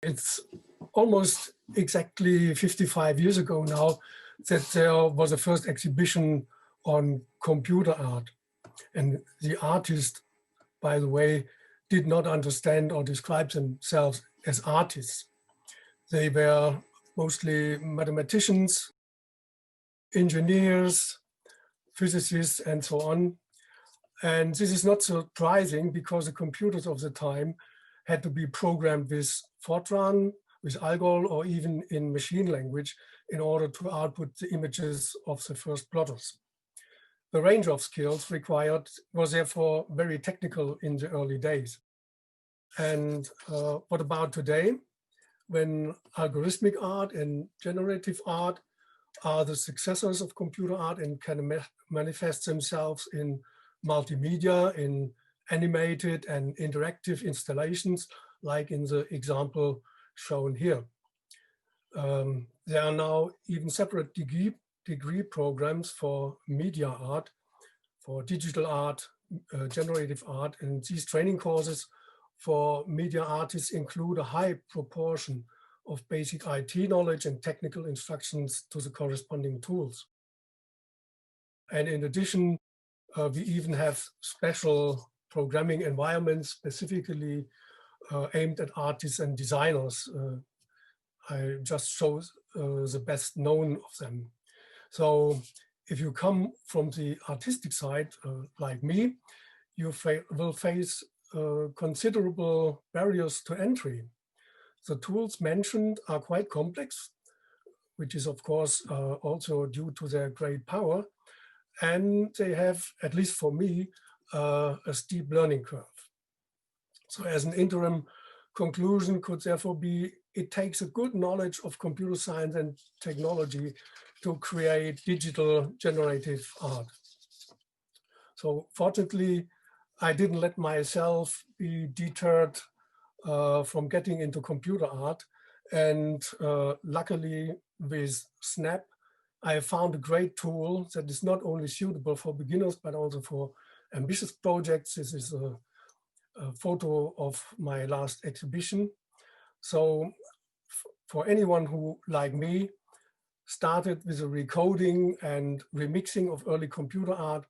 It's almost exactly 55 years ago now that there was a first exhibition on computer art. And the artist, by the way, did not understand or describe themselves as artists. They were mostly mathematicians, engineers, physicists, and so on. And this is not surprising because the computers of the time had to be programmed with Fortran, with Algol, or even in machine language in order to output the images of the first plotters. The range of skills required was therefore very technical in the early days. And what about today, when algorithmic art and generative art are the successors of computer art and can manifest themselves in multimedia, in animated and interactive installations, like in the example shown here. There are now even separate degree programs for media art, for digital art, generative art, and these training courses for media artists include a high proportion of basic IT knowledge and technical instructions to the corresponding tools. And in addition, we even have special programming environments specifically aimed at artists and designers. I just show the best known of them. So if you come from the artistic side, like me, you will face considerable barriers to entry. The tools mentioned are quite complex, which is of course also due to their great power. And they have, at least for me, a steep learning curve. So as an interim conclusion could therefore be, it takes a good knowledge of computer science and technology to create digital generative art. So fortunately, I didn't let myself be deterred from getting into computer art. And luckily with Snap, I found a great tool that is not only suitable for beginners, but also for ambitious projects. This is a photo of my last exhibition. So for anyone who, like me, started with a recoding and remixing of early computer art,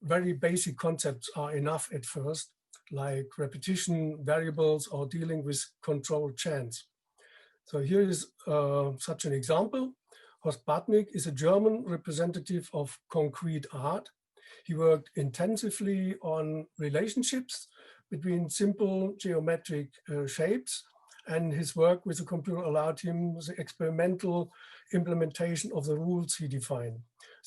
very basic concepts are enough at first, like repetition, variables, or dealing with controlled chance. So here is such an example. Horst Bartnik is a German representative of concrete art. He worked intensively on relationships between simple geometric shapes, and his work with the computer allowed him the experimental implementation of the rules he defined.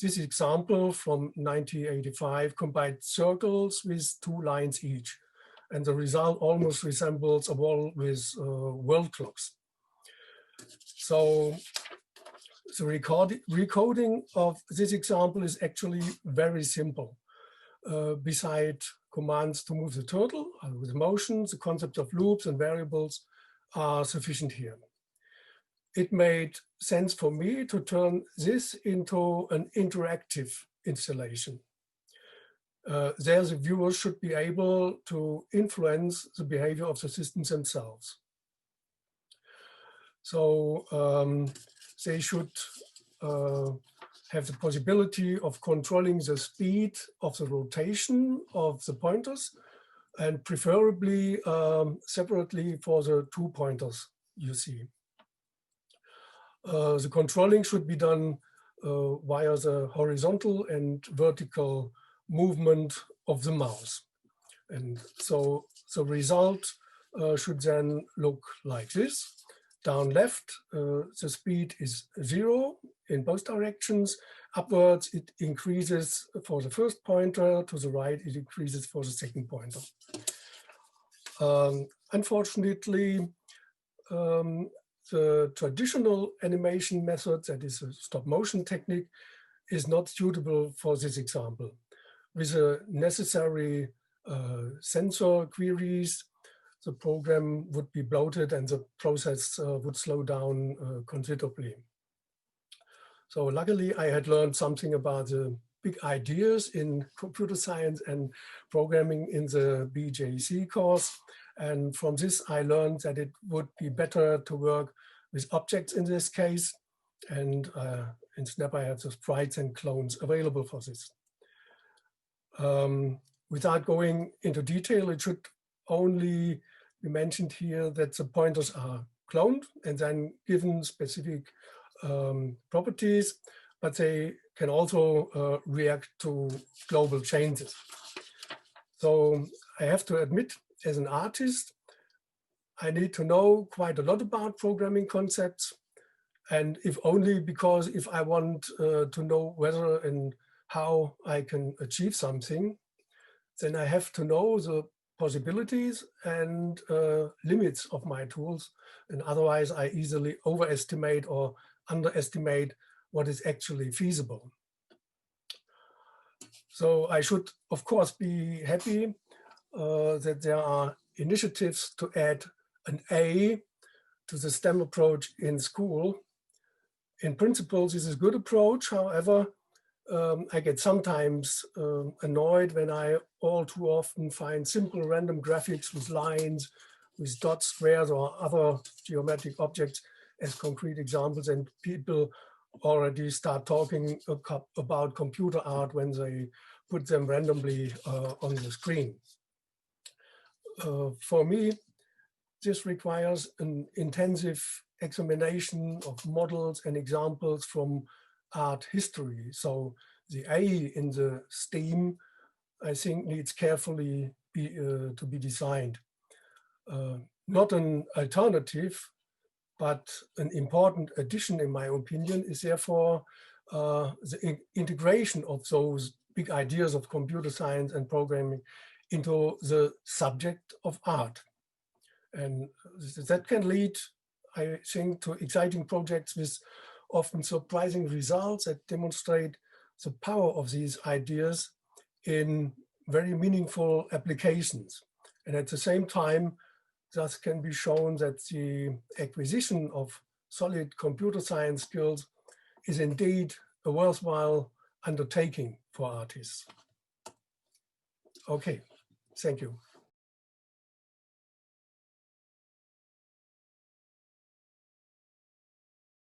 This example from 1985 combined circles with 2 lines each, and the result almost resembles a wall with world clocks. So the recoding of this example is actually very simple. Beside commands to move the turtle with motion, the concept of loops and variables are sufficient here. It made sense for me to turn this into an interactive installation. There the viewers should be able to influence the behavior of the systems themselves. So they should have the possibility of controlling the speed of the rotation of the pointers, and preferably separately for the 2 pointers you see. The controlling should be done via the horizontal and vertical movement of the mouse. And so the result should then look like this. Down left, the speed is 0 in both directions. Upwards, it increases for the first pointer. To the right, it increases for the second pointer. Unfortunately, the traditional animation method, that is a stop motion technique, is not suitable for this example. With the necessary sensor queries, the program would be bloated and the process would slow down considerably. So luckily I had learned something about the big ideas in computer science and programming in the BJC course. And from this, I learned that it would be better to work with objects in this case. And in Snap, I have the sprites and clones available for this. Without going into detail, it should only be mentioned here that the pointers are cloned and then given specific properties, but they can also react to global changes. So I have to admit, as an artist, I need to know quite a lot about programming concepts, and if only because if I want to know whether and how I can achieve something, then I have to know the possibilities and limits of my tools. And otherwise I easily overestimate or underestimate what is actually feasible. So I should, of course, be happy that there are initiatives to add an A to the STEM approach in school. In principle, this is a good approach. However, I get sometimes annoyed when I all too often find simple random graphics with lines, with dots, squares, or other geometric objects as concrete examples, and people already start talking about computer art when they put them randomly on the screen. For me, this requires an intensive examination of models and examples from art history. So the A in the STEAM, I think, needs carefully to be designed. Not an alternative, but an important addition, in my opinion, is therefore the integration of those big ideas of computer science and programming into the subject of art. And that can lead, I think, to exciting projects with often surprising results that demonstrate the power of these ideas in very meaningful applications. And at the same time, thus can be shown that the acquisition of solid computer science skills is indeed a worthwhile undertaking for artists. Okay, thank you.